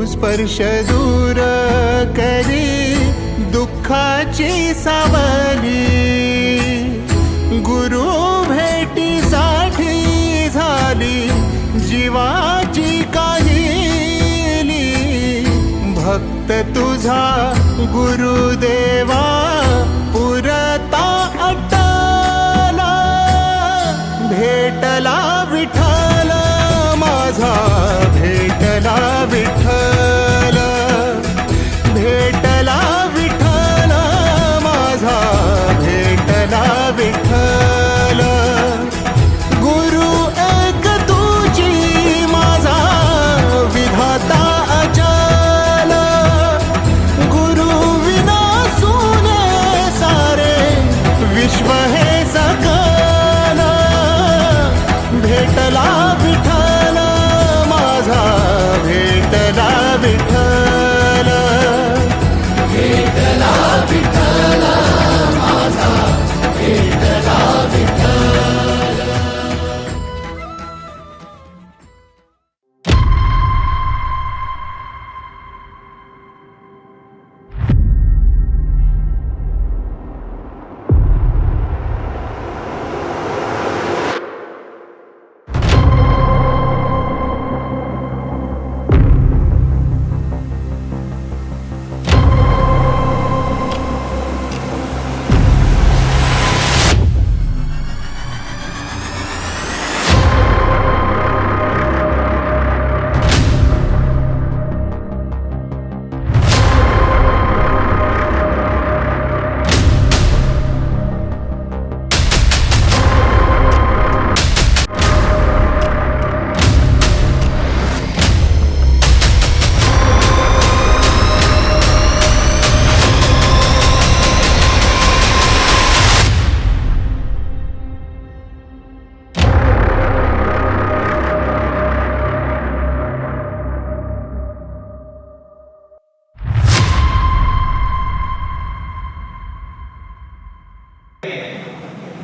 स्पर्श दूर करी दुःखाची सावली गुरु भेटीसाठी झाली जीवाची काहिली भक्त तुझा गुरुदेवा पुरता अटला भेटला विठ्ठल माझा भेटला विठ्ठल भेटला विठ्ठल माझा भेटला विठ्ठल गुरु एक तुझी माझा विधाता अचल गुरु विना सुने सारे विश्व हे सकल भेटला विठ्ठल माझा भेटला विठ्ठल भेटला विठ्ठल माझा भेटला विठ्ठल।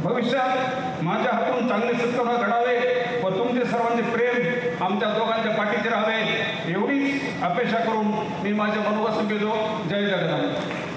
भविष्यात माझ्या हातून चांगले सत्कर्म घडावे व तुमचे सर्वांचे प्रेम आमच्या दोघांच्या पाठीचे राहावे एवढीच अपेक्षा करून मी माझे मनोगत संपवतो। जय जगन्नाथ।